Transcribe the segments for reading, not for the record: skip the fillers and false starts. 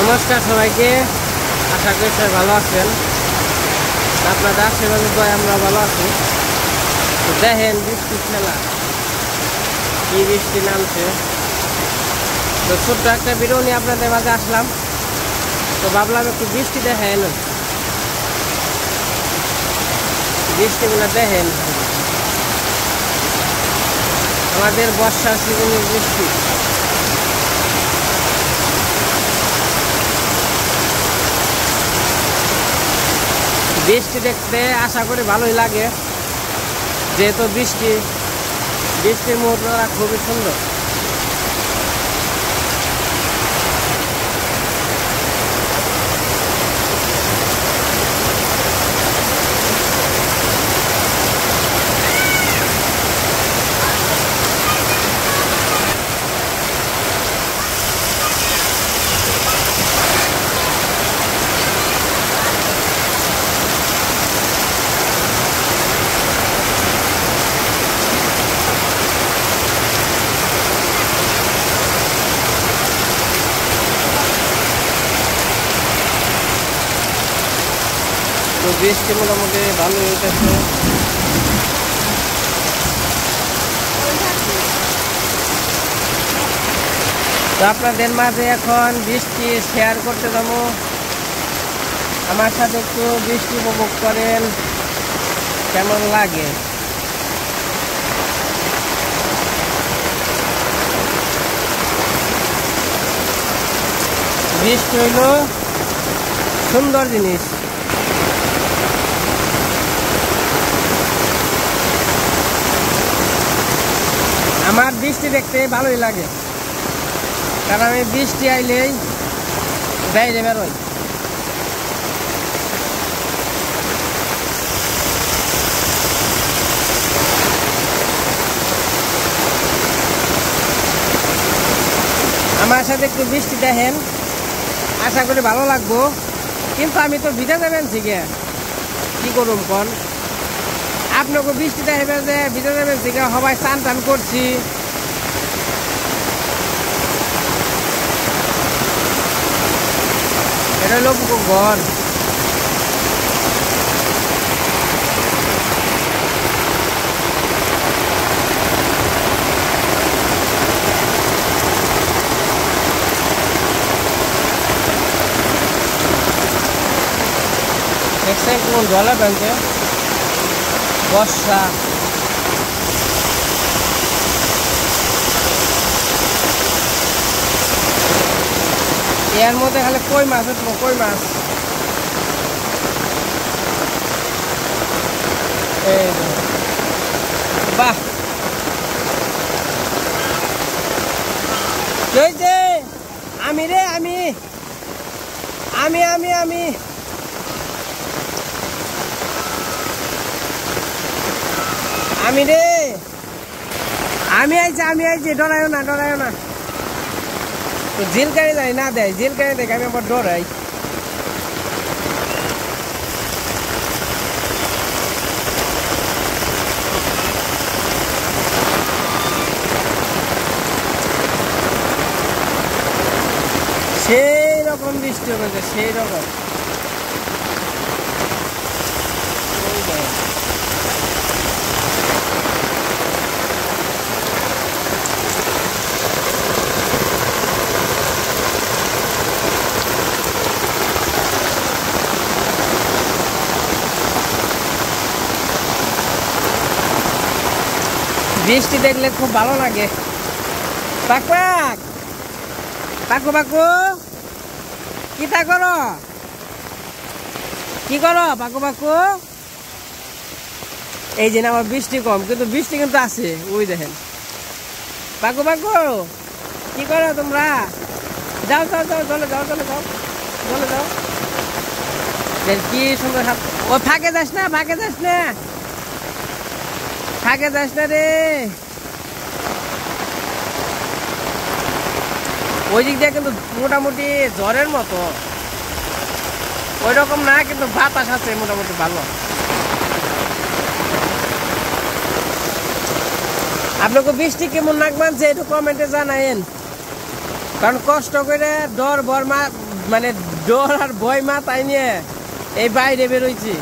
নমস্কার সবাইকে, আশা করি সবাই ভালো আছেন। আপনাদের আশীর্বাদের দয়ায় আমরা ভালো আছি। তো দেখেন বৃষ্টি খেলা, কি বৃষ্টি নামছে। তো ছোট্ট একটা ভিডিও নিয়ে আপনাদের মাঝে আসলাম। তো ভাবলাম একটু বৃষ্টি দেখেন, বৃষ্টিগুলো দেখেন। আমাদের বর্ষার সিজনের বৃষ্টি। বৃষ্টি দেখতে আশা করি ভালোই লাগে, যেহেতু বৃষ্টির মুহূর্তটা খুবই সুন্দর। তো বৃষ্টি মোটামুটি ভালোই হইতেছে। তো আপনাদের মাঝে এখন বৃষ্টি শেয়ার করতে যাবো। আমার সাথে একটু বৃষ্টি উপভোগ করেন, কেমন লাগে। বৃষ্টি হইল সুন্দর জিনিস। আমার বৃষ্টি দেখতে ভালোই লাগে, কারণ আমি বৃষ্টি আইলেই বাইরে বেরোই। আমার সাথে একটু বৃষ্টি দেখেন, আশা করি ভালো লাগবো। কিন্তু আমি তো ভিজে যাবেন থেকে কি করুম কোন। আপনাকে বৃষ্টি দেখবে যে ভিজে যাবেন থেকে সবাই চান টান করছি। এটা হলো ঘর। দেখছেন কোন জলে ব্যাংকে বর্ষা। এর মধ্যে খালি কই মাছ উঠবো, কই মাছ। এই বাহ, আমি রে আমি আমি আমি আমি আমি রে আমি আইছি ডরাইও না তো জিলকারি যাই না দেয়, জিলকারি দেখে আমি আবার ডরাই। সেই রকম বৃষ্টি হয়েছে, সেই রকম। বৃষ্টি দেখলে খুব ভালো লাগে। পাকু কি তা করো, কি করো পাকু। এই যে আমার বৃষ্টি কম, কিন্তু বৃষ্টি কিন্তু আছে। ওই দেখেন পাকু কি করো তোমরা। যাও কি সুন্দর। ও ফাঁকে যাস না রে। ওই দিক দিয়ে কিন্তু মোটামুটি জ্বরের মতো, ওই রকম না, কিন্তু বাতাস আছে মোটামুটি ভালো। আপনাকে বৃষ্টি কেমন নাক মানছে একটু কমেন্টে জানায়েন। কারণ কষ্ট করে ডর মানে ডর আর ভয় মাথায় নিয়ে এই বাইরে বেরোইছি।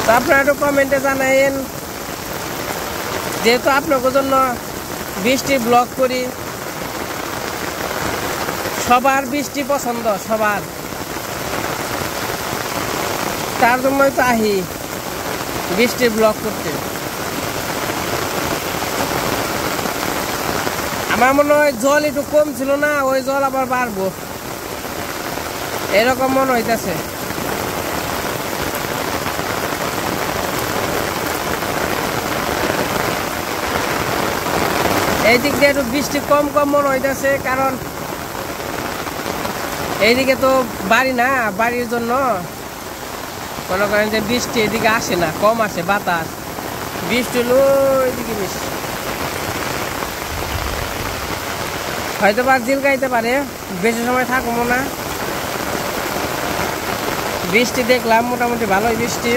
তো আপনারা একটু কমেন্টে জানাইন, যেহেতু আপনাদের জন্য বৃষ্টি ব্লগ করি, সবার বৃষ্টি পছন্দ, সবার, তার জন্যই তো আহি বৃষ্টির ব্লগ করতে। আমার মনে হয় জল একটু কম ছিল না, ওই জল আবার বাড়বো এরকম মনে হইতেছে। এই দিক দিয়ে একটু বৃষ্টি কম কম মনে হইতেছে, কারণ এইদিকে তো বাড়ি না, বাড়ির জন্য মনে করেন যে বৃষ্টি এদিকে আসে না, কম আসে বাতাস। বৃষ্টি হলো এদিকে বেশি, হয়তো বা জিলকাইতে পারে, বেশি সময় থাকবো না। বৃষ্টি দেখলাম মোটামুটি ভালোই বৃষ্টি।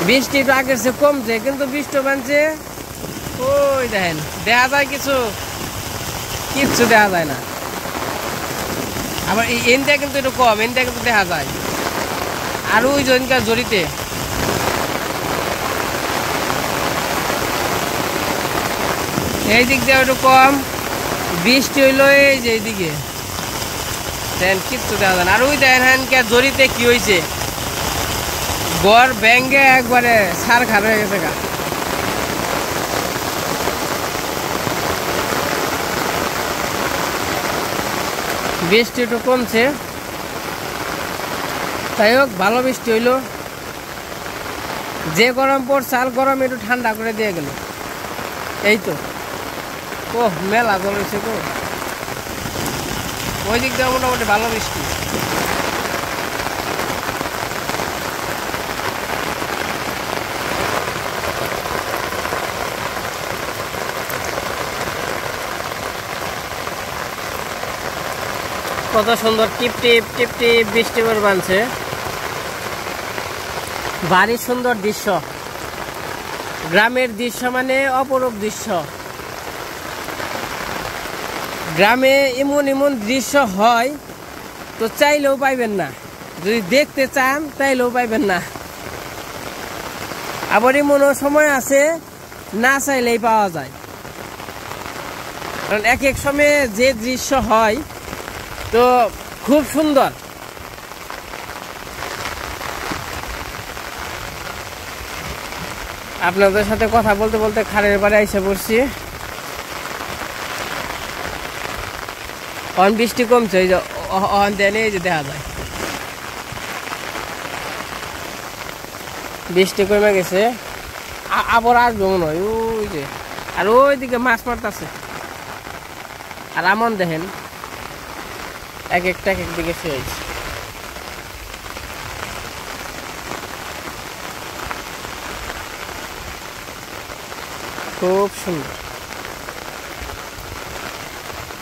বৃষ্টি একটু আগের চেয়ে কমছে, কিন্তু বৃষ্টি বানছে ওই দেখেন, দেখা যায় কিচ্ছু দেখা যায় না। আবার এই এনটা কিন্তু একটু কম, এনটা কিন্তু দেখা যায়। আর ওই জনকার জড়িতে এই দিক দিয়ে একটু কম বৃষ্টি হইলো, এই যে এইদিকে দেখেন কিচ্ছু দেখা যায় না। আর ওই দেখেন জড়িতে কি হয়েছে, গড় ব্যাঙ্গে একবারে সার খার হয়ে গেছে গা। বৃষ্টি একটু কমছে, তাই হোক ভালো বৃষ্টি হইলো। যে গরম পড়ছে আর গরম একটু ঠান্ডা করে দিয়ে গেল। এই তো ও মেলা জল হয়েছে তো, ওই দিক দিয়ে মোটামুটি ভালো বৃষ্টি। কত সুন্দর টিপ টিপ টিপ টিপ বৃষ্টি করে বানছে, ভারী সুন্দর দৃশ্য। গ্রামের দৃশ্য মানে অপরূপ দৃশ্য। গ্রামে এমন এমন দৃশ্য হয় তো চাইলেও পাইবেন না, যদি দেখতে চান চাইলেও পাইবেন না। আবার এমনও সময় আছে না চাইলেই পাওয়া যায়, কারণ এক এক সময়ে যে দৃশ্য হয় তো খুব সুন্দর। আপনাদের সাথে কথা বলতে বলতে খালের পাড়ে এসে পড়ছি। অন বৃষ্টি কমছে, এই যে অন দেন, এই যে দেখা যায় বৃষ্টি কমে গেছে, আবার আসবে মনে হয়। ওই যে আর ওইদিকে মাছ মারতেছে, আর আমন দেখেন এক একটা এক একদিকে ফেজ। খুব সুন্দর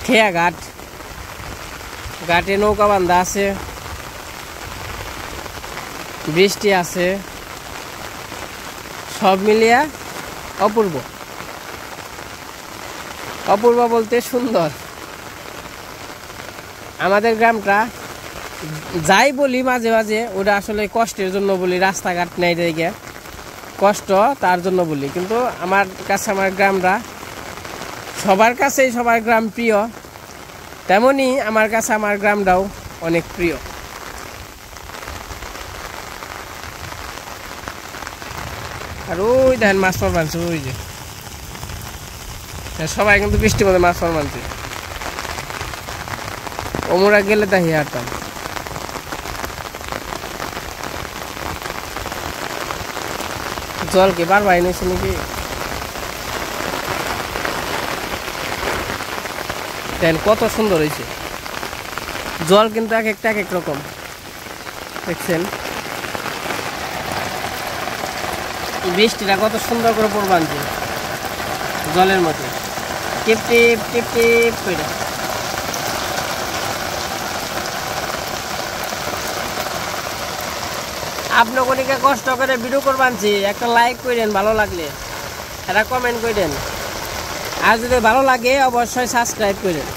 খেয়া ঘাট, ঘাটে নৌকা বান্ধা আছে, বৃষ্টি আছে, সব মিলিয়া অপূর্ব। অপূর্ব বলতে সুন্দর। আমাদের গ্রামটা যাই বলি মাঝে মাঝে, ওটা আসলে কষ্টের জন্য বলি, রাস্তাঘাট নেই দেখে কষ্ট, তার জন্য বলি। কিন্তু আমার কাছে আমার গ্রামটা, সবার কাছেই সবার গ্রাম প্রিয়, তেমনি আমার কাছে আমার গ্রামটাও অনেক প্রিয়। আর ওই দেখেন মাছ মার মানছে, ওই যে সবাই কিন্তু বৃষ্টির মধ্যে মাছ মার মানছে। ওমরা গেলে তাই হারতাম। জল কি বারবার এনেছে নাকি? দেখেন কত সুন্দর হয়েছে জল, কিন্তু এক একটা এক এক রকম। দেখছেন বৃষ্টিটা কত সুন্দর করে পড়বানছে জলের মধ্যে, টিপ টিপ টিপ টিপ করে। আপনি কোনিকে কষ্ট করে ভিডিও করবানছি, একটা লাইক করেন ভালো লাগলে, একটা কমেন্ট করেন, আর যদি ভালো লাগে অবশ্যই সাবস্ক্রাইব করেন।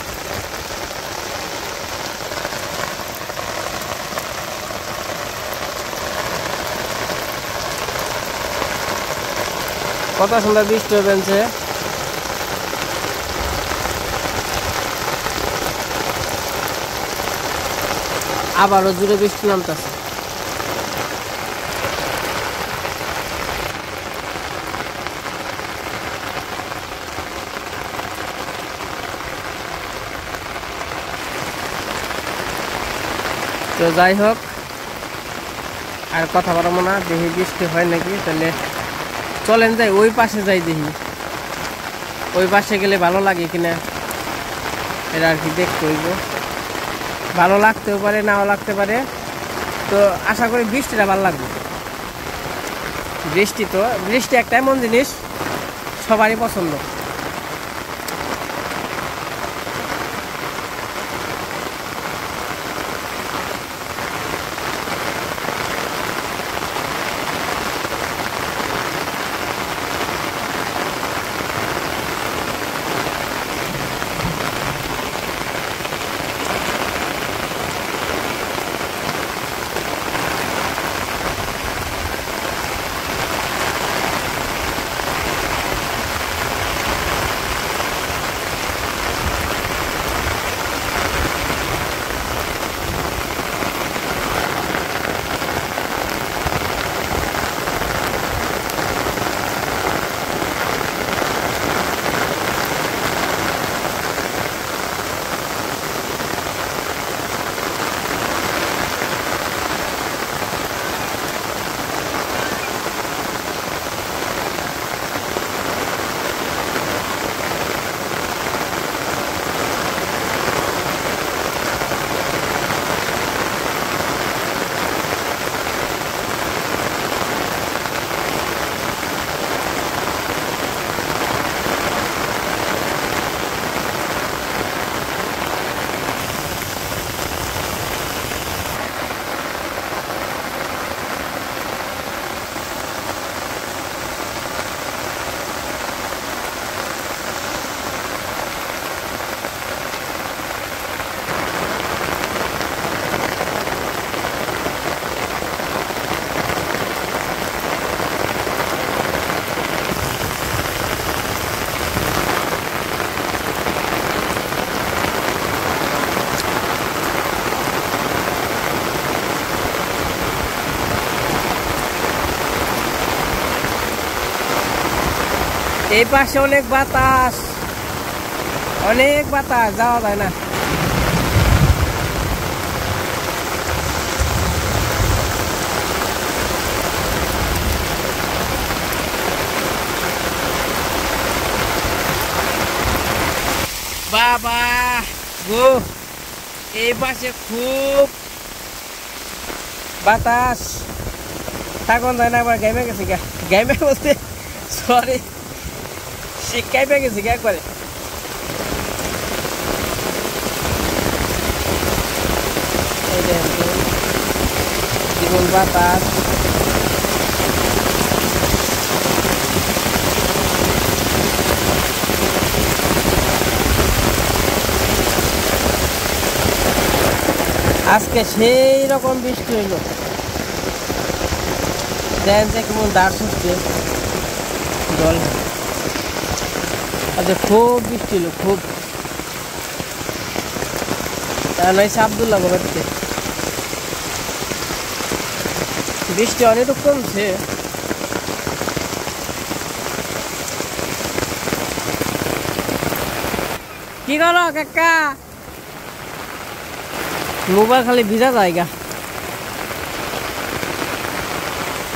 কত সুন্দর বৃষ্টি হয়েছে। আবারও জুড়ে বৃষ্টি নামতেছে। তো যাই হোক, আর কথা বলবো না, দেখি বৃষ্টি হয় নাকি। তাহলে চলেন যাই, ওই পাশে যাই, দেখি ওই পাশে গেলে ভালো লাগে কিনা এটা আর কি দেখতে হইব। ভালো লাগতেও পারে, নাও লাগতে পারে। তো আশা করি বৃষ্টিটা ভালো লাগবে। বৃষ্টি একটা এমন জিনিস সবারই পছন্দ। এই পাশে অনেক বাতাস, যাওয়া যায় না। বাবা গো, এই পাশে খুব বাতাস, থাকুন যায় না। আবার গেমে গেছে, গেমে বলতে সরি, শিক্ষায় পেয়ে গেছি একবারে। এই দেখেন দ্বিগুণ বাতাস। আজকে সেই রকম বৃষ্টি হইল, দেখেন যে কেমন দাঁড় সুস্থ জল। আচ্ছা, খুব বৃষ্টি হলো, খুব। আব্দুল্লাহ বাড়িতে বৃষ্টি অনেক কমছে। কি করো কাকা? মোবাইল খালি ভিজা জায়গা।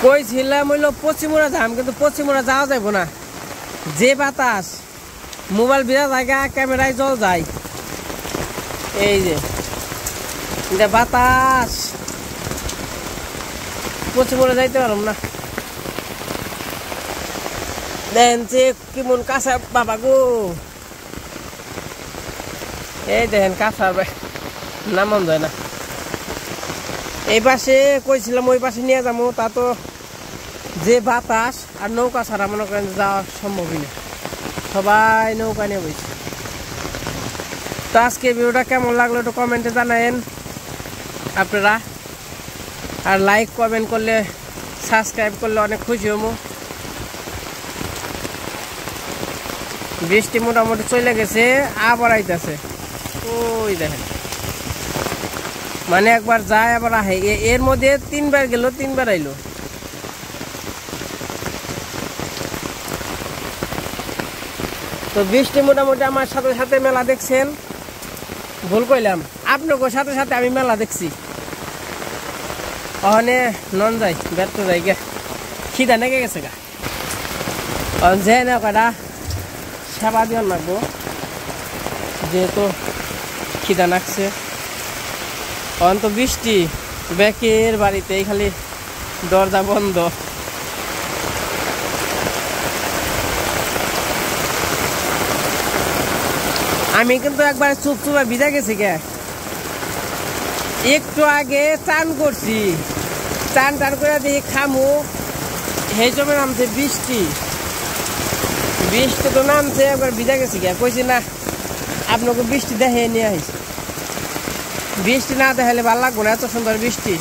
কইছিলাম হইলো পশ্চিমরা যাম, কিন্তু পশ্চিমরা যাওয়া যাইব না, যে বাতাস। মোবাইল ভিজা জায়গা, ক্যামেরায় জল যায়। এই যে বাতাস, পশ্চিমরা যাইতে পারলাম না। দেখেন যে কেমন কাঁচা বাবা গো। এই দেখেন কাঁচা নামন যায় না। এই পাশে কইছিলাম ওই পাশে নিয়ে যাবো, তা তো যে বাতাস আর নৌকা ছাড়া মনে করেন যাওয়া সম্ভবই না, সবাই নৌকা নিয়ে বসে। তো আজকে ভিডিওটা কেমন লাগলো একটু কমেন্টে জানায়েন আপনারা, আর লাইক কমেন্ট করলে সাবস্ক্রাইব করলে অনেক খুশি হবো। বৃষ্টি মোটামুটি চলে গেছে, আবার আইতাছে, ওই দেখেন মানে একবার যায় আবার আহে, এর মধ্যে 3 বার গেল 3 বার আইলো। তো বৃষ্টি মোটামুটি আমার সাথে সাথে মেলা দেখছেন, ভুল কইলাম, আপনার সাথে সাথে আমি মেলা দেখছি। ওখানে নন যাই ব্যর্থ যাই গে, খিদা নেগে গেছে গা, যে না কটা সেবা দিও লাগবো যেহেতু খিদা নাকছে। অন্ত বৃষ্টি ব্যাকের বাড়িতে খালি দরজা বন্ধ। আমি কিন্তু একবার চুপচুপে ভিজা গেছি গে, একটু আগে চান করছি, চান টান করে দিয়ে খামু, সেই সময় নামছে বৃষ্টি, বৃষ্টি তো নামছে, একবার ভিজা গেছি গে। কইছি না আপনাকে বৃষ্টি দেখে নিয়ে আসি, বৃষ্টি না দেখালে ভালো লাগবো না, এত সুন্দর বৃষ্টি।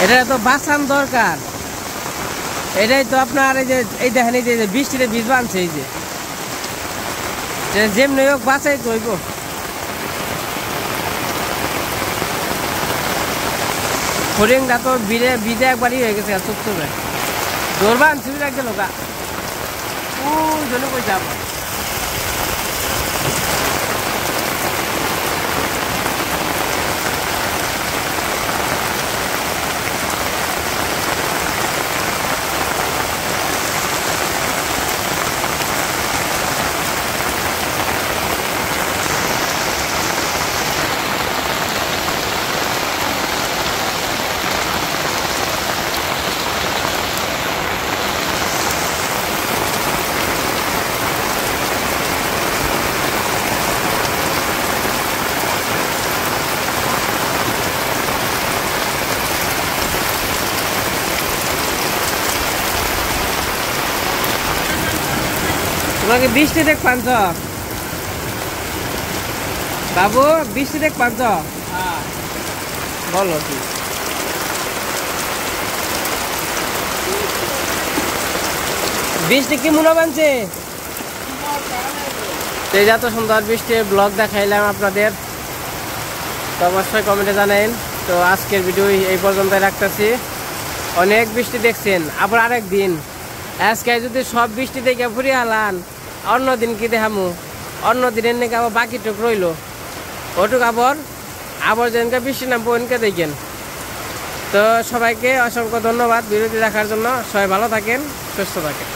এটা তো বাঁচান দরকার, এটাই তো আপনার এই দেখেন এই যে বৃষ্টিতে বীজ বানছে, এই যে যেমনি হোক বাঁচাই তো হইব। হরিংটা তো বিদে একবারই হয়ে গেছে, চুপচুপে দৌড়বা আনছি রাখছে লোকা, ওই জন্য কইছে আবার। তোমাকে বৃষ্টি দেখ পাঞ্চ বাবু, বৃষ্টি দেখ পাঞ্চ বলো কি? বৃষ্টি কি মনে বানছে, এত সুন্দর বৃষ্টির ব্লগ দেখাইলাম আপনাদের, তো অবশ্যই কমেন্টে জানাইন। তো আজকের ভিডিও এই পর্যন্ত রাখতেছি, অনেক বৃষ্টি দেখছেন, আবার আরেক দিন আজকে যদি সব বৃষ্টি দেখে ফুরিয়ে হালান, অন্য দিন কি দেখামু, অন্য দিনের নাকি আবার বাকিটুক রইল, ওটুক আবার যেনকে বৃষ্টি নামবো ওনকে দেখেন। তো সবাইকে অসংখ্য ধন্যবাদ ভিডিওটি দেখার জন্য, সবাই ভালো থাকেন, সুস্থ থাকেন।